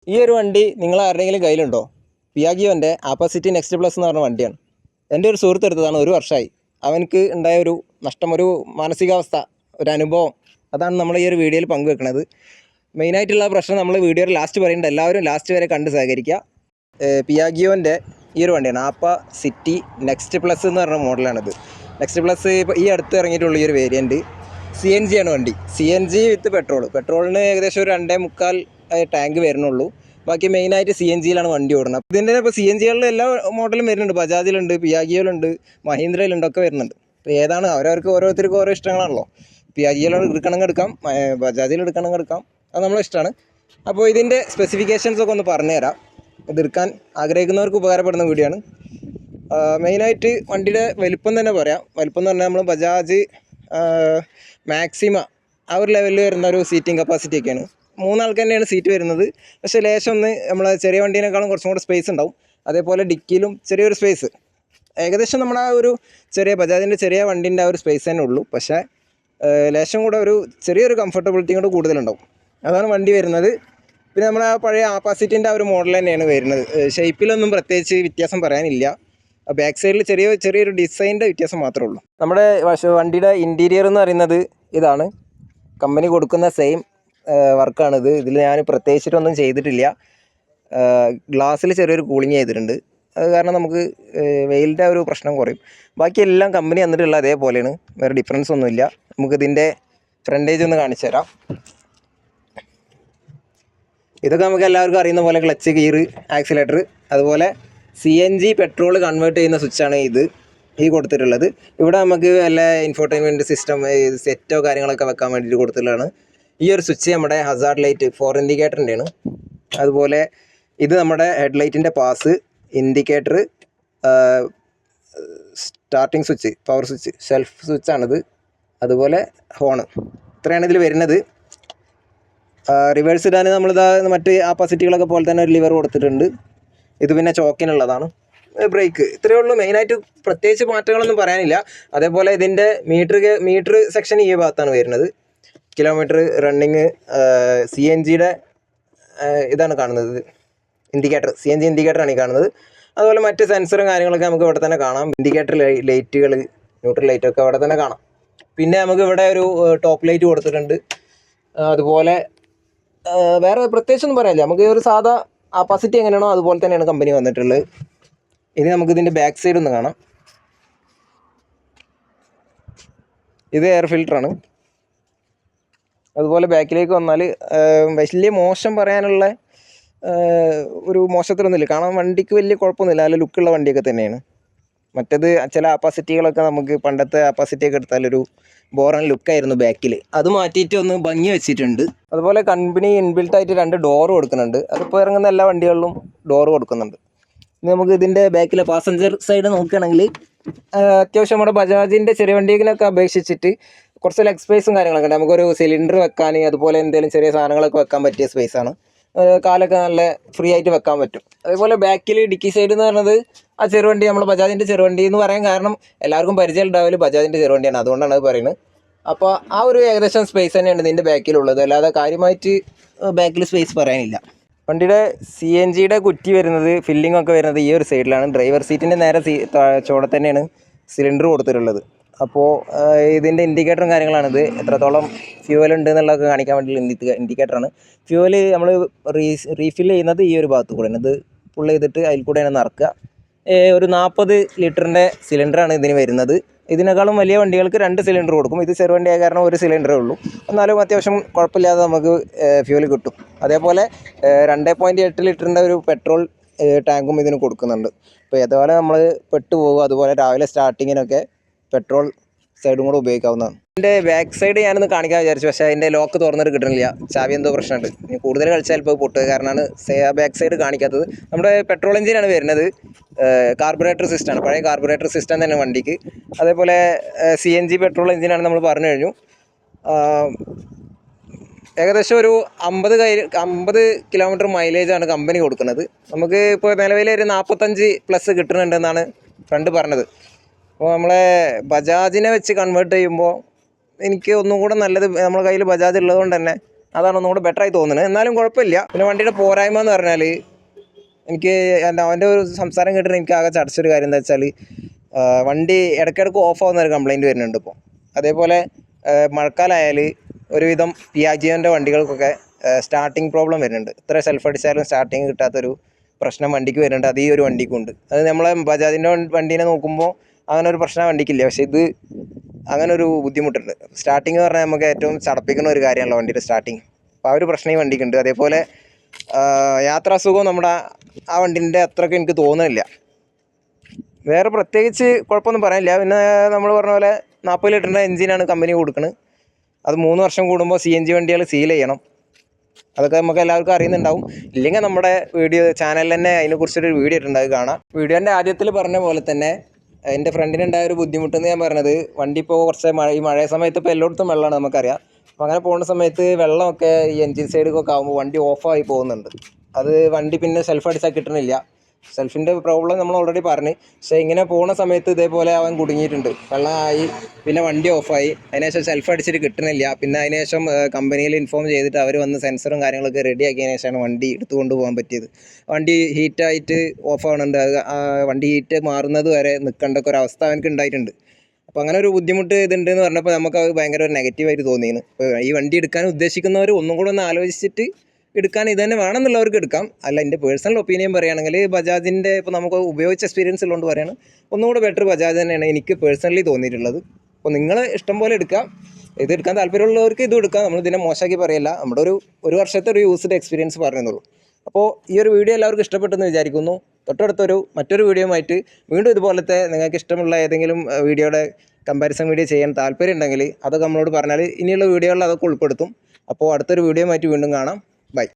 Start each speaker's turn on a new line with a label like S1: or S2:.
S1: ഈ ഒരു വണ്ടി നിങ്ങൾ ആരുടെയെങ്കിലും കയ്യിലുണ്ടോ? പിയാഗിയോൻ്റെ ആപ്പാസിറ്റി നെക്സ്റ്റ് പ്ലസ് എന്ന് പറഞ്ഞ വണ്ടിയാണ്. എൻ്റെ ഒരു സുഹൃത്ത് എടുത്തതാണ്. 1 വർഷമായി. അവനക്ക് ഉണ്ടായ ഒരു നഷ്ടം, ഒരു മാനസികാവസ്ഥ, ഒരു അനുഭവം, അതാണ് നമ്മൾ ഈ ഒരു വീഡിയോയിൽ പങ്കുവെക്കുന്നത്. മെയിനായിട്ടുള്ള പ്രശ്നം നമ്മൾ വീഡിയോയിൽ ലാസ്റ്റ് പറയുന്നുണ്ട്. എല്ലാവരും ലാസ്റ്റ് വരെ കണ്ട് സഹകരിക്കുക. പിയാഗിയോൻ്റെ ഈ ഒരു വണ്ടിയാണ് ആപ്പ സിറ്റി നെക്സ്റ്റ് പ്ലസ് എന്ന് പറഞ്ഞ മോഡലാണിത്. നെക്സ്റ്റ് പ്ലസ് ഇപ്പോൾ ഈ അടുത്ത് ഇറങ്ങിയിട്ടുള്ള ഈ ഒരു വേരിയൻറ്റ് CNG ആണ് വണ്ടി. CNG വിത്ത് പെട്രോളിന് ഏകദേശം ഒരു 2.25 ടാങ്ക് വരുന്നുള്ളൂ. ബാക്കി മെയിനായിട്ട് CNGയിലാണ് വണ്ടി ഓടുന്നത്. ഇതിൻ്റെ ഇപ്പോൾ CNGകളിൽ എല്ലാ മോഡലും വരുന്നുണ്ട്. ബജാജിലുണ്ട്, പിയാഗിയോയിലുണ്ട്, മഹീന്ദ്രയിലുണ്ട്, ഒക്കെ വരുന്നുണ്ട്. അപ്പോൾ ഏതാണ് അവരവർക്ക് ഓരോരുത്തർക്കും ഓരോ ഇഷ്ടങ്ങളാണല്ലോ. പിയാഗിയോയിൽ എടുക്കണമെങ്കിൽ എടുക്കാം, ബജാജിൽ എടുക്കണമെങ്കിൽ എടുക്കാം, അത് നമ്മളെ ഇഷ്ടമാണ്. അപ്പോൾ ഇതിൻ്റെ സ്പെസിഫിക്കേഷൻസൊക്കെ ഒന്ന് പറഞ്ഞുതരാം. ഇതെടുക്കാൻ ആഗ്രഹിക്കുന്നവർക്ക് ഉപകാരപ്പെടുന്ന വീഡിയോ ആണ്. മെയിനായിട്ട് വണ്ടിയുടെ വലിപ്പം തന്നെ പറയാം. വലിപ്പം എന്ന് പറഞ്ഞാൽ നമ്മൾ ബജാജ് മാക്സിമ ആ ഒരു ലെവലിൽ വരുന്ന ഒരു സീറ്റിംഗ് കപ്പാസിറ്റി ഒക്കെയാണ്. 3 ആൾക്ക് തന്നെയാണ് സീറ്റ് വരുന്നത്. പക്ഷേ ലേശം ഒന്ന് നമ്മൾ ചെറിയ വണ്ടീനേക്കാളും കുറച്ചും കൂടെ സ്പേസ് ഉണ്ടാവും. അതേപോലെ ഡിക്കിയിലും ചെറിയൊരു സ്പേസ്, ഏകദേശം നമ്മുടെ ആ ഒരു ചെറിയ ബജാജിൻ്റെ ചെറിയ വണ്ടീൻ്റെ ആ ഒരു സ്പേസ് തന്നെ ഉള്ളൂ. പക്ഷേ ലേശം കൂടെ ഒരു ചെറിയൊരു കംഫർട്ടബിലിറ്റി കൂടെ കൂടുതലുണ്ടാവും. അതാണ് വണ്ടി വരുന്നത്. പിന്നെ നമ്മുടെ ആ പഴയ ആപ്പാസിറ്റിൻ്റെ ആ ഒരു മോഡൽ തന്നെയാണ് വരുന്നത്. ഷേപ്പിലൊന്നും പ്രത്യേകിച്ച് വ്യത്യാസം പറയാനില്ല. ബാക്ക് സൈഡിൽ ചെറിയൊരു ഡിസൈനിൻ്റെ വ്യത്യാസം മാത്രമേ ഉള്ളൂ. നമ്മുടെ വണ്ടിയുടെ ഇൻറ്റീരിയർ എന്ന് പറയുന്നത് ഇതാണ്. കമ്പനി കൊടുക്കുന്ന സെയിം വർക്കാണിത്. ഇതിൽ ഞാൻ പ്രത്യേകിച്ചിട്ടൊന്നും ചെയ്തിട്ടില്ല. ഗ്ലാസ്സിൽ ചെറിയൊരു കൂളിങ് ചെയ്തിട്ടുണ്ട്. അത് കാരണം നമുക്ക് വെയിലിൻ്റെ ഒരു പ്രശ്നം കുറയും. ബാക്കിയെല്ലാം കമ്പനി തന്നിട്ടുള്ള അതേപോലെയാണ്, വേറെ ഡിഫറൻസ് ഒന്നുമില്ല. നമുക്കിതിൻ്റെ ഫ്രണ്ടേജ് ഒന്ന് കാണിച്ചു തരാം. ഇതൊക്കെ നമുക്ക് എല്ലാവർക്കും അറിയുന്ന പോലെ ക്ലച്ച്, ഗിയർ, ആക്സിലേറ്റർ, അതുപോലെ CNG പെട്രോൾ കൺവേർട്ട് ചെയ്യുന്ന സ്വിച്ചാണ് ഈ കൊടുത്തിട്ടുള്ളത്. ഇവിടെ നമുക്ക് വല്ല ഇൻഫോർടൈൻമെൻറ്റ് സിസ്റ്റം സെറ്റോ കാര്യങ്ങളൊക്കെ വെക്കാൻ വേണ്ടിയിട്ട് കൊടുത്തിട്ടുള്ളതാണ്. ഈ ഒരു സ്വിച്ച് നമ്മുടെ ഹസാർഡ് ലൈറ്റ് 4 ഇൻഡിക്കേറ്ററിൻ്റെയാണ്. അതുപോലെ ഇത് നമ്മുടെ ഹെഡ്ലൈറ്റിൻ്റെ pass, indicator, starting switch, power switch, self സ്വിച്ചാണിത്. അതുപോലെ ഹോണ്, ഇത്രയാണ് ഇതിൽ വരുന്നത്. റിവേഴ്സ് ഇടാൻ നമ്മളിതാ മറ്റ് ആപ്പാസിറ്റികളൊക്കെ പോലെ തന്നെ ഒരു ലിവർ കൊടുത്തിട്ടുണ്ട്. ഇത് പിന്നെ ചോക്കിനുള്ളതാണ്. ബ്രേക്ക്, ഇത്രയേ ഉള്ളൂ. മെയിനായിട്ട് പ്രത്യേകിച്ച് മാറ്റങ്ങളൊന്നും പറയാനില്ല. അതേപോലെ ഇതിൻ്റെ മീറ്റർ സെക്ഷൻ ഈ ഭാഗത്താണ് വരുന്നത്. കിലോമീറ്റർ, റണ്ണിങ്, CNGയുടെ ഇതാണ് കാണുന്നത്, ഇൻഡിക്കേറ്റർ, CNG ഇൻഡിക്കേറ്ററാണ് ഈ കാണുന്നത്. അതുപോലെ മറ്റ് സെൻസറും കാര്യങ്ങളൊക്കെ നമുക്ക് ഇവിടെ തന്നെ കാണാം. ഇൻഡിക്കേറ്റർ ലൈറ്റുകൾ, ന്യൂട്രൽ ലൈറ്റൊക്കെ ഇവിടെ തന്നെ കാണാം. പിന്നെ നമുക്ക് ഇവിടെ ഒരു ടോപ്പ് ലൈറ്റ് കൊടുത്തിട്ടുണ്ട്. അതുപോലെ വേറെ പ്രത്യേകിച്ചൊന്നും പറയാനില്ല. നമുക്ക് ഒരു സാധാ ആപ്പാസിറ്റി എങ്ങനെയാണോ അതുപോലെ തന്നെയാണ് കമ്പനി വന്നിട്ടുള്ളത്. ഇനി നമുക്കിതിൻ്റെ ബാക്ക് സൈഡ് ഒന്ന് കാണാം. ഇത് എയർ ഫിൽറ്ററാണ്. അതുപോലെ ബാക്കിലേക്ക് വന്നാൽ വലിയ മോശം പറയാനുള്ള ഒരു മോശത്തിലൊന്നുമില്ല. കാണാൻ വണ്ടിക്ക് വലിയ കുഴപ്പമൊന്നുമില്ല, നല്ല ലുക്കുള്ള വണ്ടിയൊക്കെ തന്നെയാണ്. മറ്റേത് ചില ആപ്പാസിറ്റികളൊക്കെ നമുക്ക് പണ്ടത്തെ ആപ്പാസിറ്റിയൊക്കെ എടുത്താലൊരു ബോറൻ ലുക്കായിരുന്നു ബാക്കിൽ. അത് മാറ്റിയിട്ട് ഒന്ന് ഭംഗി വെച്ചിട്ടുണ്ട്. അതുപോലെ കമ്പനി ഇൻബിൽട്ടായിട്ട് 2 ഡോറ് കൊടുക്കുന്നുണ്ട്. അതിപ്പോൾ ഇറങ്ങുന്ന എല്ലാ വണ്ടികളിലും ഡോറ് കൊടുക്കുന്നുണ്ട്. ഇനി നമുക്ക് ഇതിൻ്റെ ബാക്കിലെ പാസഞ്ചർ സൈഡ് നോക്കുകയാണെങ്കിൽ അത്യാവശ്യം നമ്മുടെ ബജാജിൻ്റെ ചെറിയ വണ്ടികളൊക്കെ അപേക്ഷിച്ചിട്ട് കുറച്ച് ലെഗ് സ്പേസും കാര്യങ്ങളൊക്കെ ഉണ്ട്. നമുക്കൊരു സിലിണ്ടർ വെക്കാൻ, അതുപോലെ എന്തെങ്കിലും ചെറിയ സാധനങ്ങളൊക്കെ വെക്കാൻ പറ്റിയ സ്പേസാണ്. കാലൊക്കെ നല്ല ഫ്രീ ആയിട്ട് വെക്കാൻ പറ്റും. അതേപോലെ ബാക്കിൽ ഡിക്കി സൈഡ് എന്ന് പറയുന്നത് ആ ചെറുവണ്ടി, നമ്മൾ ബജാജിൻ്റെ ചെറുവണ്ടി എന്ന് പറയാൻ കാരണം എല്ലാവർക്കും പരിചയം ഉണ്ടാവില്ല, ബജാജിൻ്റെ ചെറുവണ്ടിയാണ്, അതുകൊണ്ടാണ് അത് പറയുന്നത്. അപ്പോൾ ആ ഒരു ഏകദേശം സ്പേസ് തന്നെയാണ് ഇതിൻ്റെ ബാക്കിലുള്ളത്. അല്ലാതെ കാര്യമായിട്ട് ബാക്കിൽ സ്പേസ് പറയാനില്ല. വണ്ടിയുടെ CNGയുടെ കുറ്റി വരുന്നത്, ഫില്ലിംഗ് ഒക്കെ വരുന്നത് ഈ ഒരു സൈഡിലാണ്. ഡ്രൈവർ സീറ്റിൻ്റെ നേരെ ചോടെ തന്നെയാണ് സിലിണ്ടർ കൊടുത്തിട്ടുള്ളത്. അപ്പോൾ ഇതിൻ്റെ ഇൻഡിക്കേറ്ററും കാര്യങ്ങളാണിത്. എത്രത്തോളം ഫ്യൂവൽ ഉണ്ട് എന്നുള്ളതൊക്കെ കാണിക്കാൻ വേണ്ടിയുള്ള ഇൻഡിക്കേറ്ററാണ്. ഫ്യൂവൽ നമ്മൾ റീഫിൽ ചെയ്യുന്നത് ഈ ഒരു ഭാഗത്ത് കൂടെയാണ്. ഇത് ഫുൾ ചെയ്തിട്ട് അതിൽ കൂടെയാണ് നിറക്കുക. ഒരു 40 ലിറ്ററിൻ്റെ സിലിണ്ടറാണ് ഇതിന് വരുന്നത്. ഇതിനേക്കാളും വലിയ വണ്ടികൾക്ക് 2 സിലിണ്ടർ കൊടുക്കും. ഇത് ചെറുവണ്ടിയായ കാരണം 1 സിലിണ്ടറേ ഉള്ളൂ. എന്നാലും അത്യാവശ്യം കുഴപ്പമില്ലാതെ നമുക്ക് ഫ്യൂവൽ കിട്ടും. അതേപോലെ 2.8 ലിറ്ററിൻ്റെ ഒരു പെട്രോൾ ടാങ്കും ഇതിന് കൊടുക്കുന്നുണ്ട്. അപ്പോൾ അതുപോലെ നമ്മൾ പെട്ടുപോകും. അതുപോലെ രാവിലെ സ്റ്റാർട്ടിങ്ങിനൊക്കെ പെട്രോൾ സൈഡും കൂടെ ഉപയോഗിക്കാവുന്നതാണ്. ഇതിൻ്റെ ബാക്ക് സൈഡ് ഞാനൊന്ന് കാണിക്കാൻ വിചാരിച്ചു, പക്ഷേ അതിൻ്റെ ലോക്ക് തുറന്നിട്ട് കിട്ടുന്നില്ല. ചാവി എന്തോ പ്രശ്നമുണ്ട്. ഇനി കൂടുതൽ കളിച്ചാൽ ഇപ്പോൾ പൊട്ടുക കാരണമാണ് ബാക്ക് സൈഡ് കാണിക്കാത്തത്. നമ്മുടെ പെട്രോൾ എഞ്ചിനാണ് വരുന്നത്. കാർബറേറ്റർ സിസ്റ്റമാണ്, പഴയ കാർബറേറ്റർ സിസ്റ്റം തന്നെ വണ്ടിക്ക്. അതേപോലെ CNG പെട്രോൾ എഞ്ചിനാണ് നമ്മൾ പറഞ്ഞു കഴിഞ്ഞു. ഏകദേശം ഒരു 50 കിലോമീറ്റർ മൈലേജാണ് കമ്പനി കൊടുക്കുന്നത്. നമുക്ക് ഇപ്പോൾ നിലവിൽ ഒരു 45+ കിട്ടുന്നുണ്ടെന്നാണ് ഫ്രണ്ട് പറഞ്ഞത്. അപ്പോൾ നമ്മളെ ബജാജിനെ വെച്ച് കൺവേർട്ട് ചെയ്യുമ്പോൾ എനിക്ക് ഒന്നും കൂടെ നല്ലത്, നമ്മുടെ കയ്യിൽ ബജാജ് ഉള്ളതുകൊണ്ട് തന്നെ അതാണ് ഒന്നുകൂടെ ബെറ്ററായി തോന്നുന്നത്. എന്നാലും കുഴപ്പമില്ല. പിന്നെ വണ്ടിയുടെ പോരായ്മ എന്ന് പറഞ്ഞാൽ എനിക്ക് അവൻ്റെ ഒരു സംസാരം കേട്ടിട്ട് എനിക്ക് ആകെ ചടച്ചൊരു കാര്യം എന്താ വെച്ചാൽ വണ്ടി ഇടയ്ക്കിടയ്ക്ക് ഓഫ് ആവുന്ന ഒരു കംപ്ലയിൻറ്റ് വരുന്നുണ്ട് ഇപ്പോൾ. അതേപോലെ മഴക്കാലമായാൽ ഒരുവിധം പിയാജിയോൻ്റെ വണ്ടികൾക്കൊക്കെ സ്റ്റാർട്ടിങ് പ്രോബ്ലം വരുന്നുണ്ട്. ഇത്ര സെൽഫ് അടിച്ചാലും സ്റ്റാർട്ടിങ് കിട്ടാത്തൊരു പ്രശ്നം വണ്ടിക്ക് വരുന്നുണ്ട്. അത് ഈ ഒരു വണ്ടിക്കുണ്ട്. അത് നമ്മളെ ബജാജിൻ്റെ വണ്ടീനെ നോക്കുമ്പോൾ അങ്ങനെ ഒരു പ്രശ്നം വണ്ടിക്കില്ല. പക്ഷേ ഇത് അങ്ങനെ ഒരു ബുദ്ധിമുട്ടുണ്ട്. സ്റ്റാർട്ടിങ് എന്ന് പറഞ്ഞാൽ നമുക്ക് ഏറ്റവും ചടപ്പിക്കുന്ന ഒരു കാര്യമാണല്ലോ വണ്ടിയുടെ സ്റ്റാർട്ടിങ്. അപ്പോൾ ആ ഒരു പ്രശ്നം ഈ വണ്ടിക്കുണ്ട്. അതേപോലെ യാത്രാസുഖം നമ്മുടെ ആ വണ്ടീൻ്റെ അത്രയ്ക്ക് എനിക്ക് തോന്നുന്നില്ല. വേറെ പ്രത്യേകിച്ച് കുഴപ്പമൊന്നും പറയാനില്ല. പിന്നെ നമ്മൾ പറഞ്ഞ പോലെ 40 ലിറ്ററിൻ്റെ എഞ്ചിനാണ് കമ്പനി കൊടുക്കുന്നത്. അത് 3 വർഷം കൂടുമ്പോൾ CNG വണ്ടികൾ സീൽ ചെയ്യണം. അതൊക്കെ നമുക്ക് എല്ലാവർക്കും അറിയുന്നുണ്ടാവും. ഇല്ലെങ്കിൽ നമ്മുടെ ചാനലിൽ തന്നെ അതിനെക്കുറിച്ചൊരു വീഡിയോ ഇട്ടുണ്ട്, അത് കാണാം. വീഡിയോൻ്റെ ആദ്യത്തിൽ പറഞ്ഞ പോലെ തന്നെ എൻ്റെ ഫ്രണ്ടിനുണ്ടായ ഒരു ബുദ്ധിമുട്ടെന്ന് ഞാൻ പറഞ്ഞത്, വണ്ടി ഇപ്പോൾ കുറച്ച് ഈ മഴ സമയത്ത് ഇപ്പോൾ എല്ലായിടത്തും വെള്ളമാണ് നമുക്കറിയാം. അപ്പോൾ അങ്ങനെ പോകുന്ന സമയത്ത് വെള്ളമൊക്കെ ഈ എൻജിൻ സൈഡിലൊക്കെ ആകുമ്പോൾ വണ്ടി ഓഫായി പോകുന്നുണ്ട്. അത് വണ്ടി പിന്നെ സെൽഫ് അടിച്ചാൽ കിട്ടണില്ല. സെൽഫിൻ്റെ പ്രോബ്ലം നമ്മൾ ഓൾറെഡി പറഞ്ഞു. പക്ഷേ ഇങ്ങനെ പോകുന്ന സമയത്ത് ഇതേപോലെ അവൻ കുടുങ്ങിയിട്ടുണ്ട്. വെള്ളമായി പിന്നെ വണ്ടി ഓഫായി. അതിനുശേഷം സെൽഫ് അടിച്ചിട്ട് കിട്ടണില്ല. പിന്നെ അതിനുശേഷം കമ്പനിയിൽ ഇൻഫോം ചെയ്തിട്ട് അവർ വന്ന് സെൻസറും കാര്യങ്ങളൊക്കെ റെഡിയാക്കിയതിനു ശേഷമാണ് വണ്ടി എടുത്തുകൊണ്ട് പോകാൻ പറ്റിയത്. വണ്ടി ഹീറ്റായിട്ട് ഓഫ് ആവുന്നുണ്ട്. വണ്ടി ഹീറ്റ് മാറുന്നത് വരെ നിൽക്കേണ്ടൊക്കെ ഒരു അവസ്ഥ അവനക്ക് ഉണ്ടായിട്ടുണ്ട്. അപ്പോൾ അങ്ങനെ ഒരു ബുദ്ധിമുട്ട് ഇതുണ്ടെന്ന് പറഞ്ഞപ്പോൾ നമുക്ക് അത് ഭയങ്കര ഒരു നെഗറ്റീവായിട്ട് തോന്നിയിരുന്നു. അപ്പോൾ ഈ വണ്ടി എടുക്കാൻ ഉദ്ദേശിക്കുന്നവർ ഒന്നും കൂടെ ഒന്ന് ആലോചിച്ചിട്ട് എടുക്കാൻ ഇത് തന്നെ വേണമെന്നുള്ളവർക്ക് എടുക്കാം. അല്ല, എൻ്റെ പേഴ്സണൽ ഒപ്പീനിയൻ പറയുകയാണെങ്കിൽ ബജാജിൻ്റെ ഇപ്പോൾ നമുക്ക് ഉപയോഗിച്ച എക്സ്പീരിയൻസ് ഉള്ളതുകൊണ്ട് പറയുകയാണ്, ഒന്നുകൂടെ ബെറ്റർ ബജാജ് തന്നെയാണ് എനിക്ക് പേഴ്സണലി തോന്നിയിട്ടുള്ളത്. അപ്പോൾ നിങ്ങൾ ഇഷ്ടം പോലെ എടുക്കാം. ഇത് എടുക്കാൻ താല്പര്യമുള്ളവർക്ക് ഇതും എടുക്കാം. നമ്മൾ ഇതിനെ മോശമാക്കി പറയില്ല. നമ്മുടെ ഒരു വർഷത്തെ ഒരു യൂസ്ഡ് എക്സ്പീരിയൻസ് പറയുന്നുള്ളൂ. അപ്പോൾ ഈ ഒരു വീഡിയോ എല്ലാവർക്കും ഇഷ്ടപ്പെട്ടെന്ന് വിചാരിക്കുന്നു. മറ്റൊരു വീഡിയോയുമായിട്ട് വീണ്ടും ഇതുപോലത്തെ നിങ്ങൾക്ക് ഇഷ്ടമുള്ള ഏതെങ്കിലും വീഡിയോയുടെ കമ്പാരിസൺ വീഡിയോ ചെയ്യാൻ താല്പര്യം ഉണ്ടെങ്കിൽ അതൊക്കെ നമ്മളോട് പറഞ്ഞാൽ ഇനിയുള്ള വീഡിയോകളിൽ അതൊക്കെ ഉൾപ്പെടുത്തും. അപ്പോൾ അടുത്തൊരു വീഡിയോയുമായിട്ട് വീണ്ടും കാണാം. ബൈ.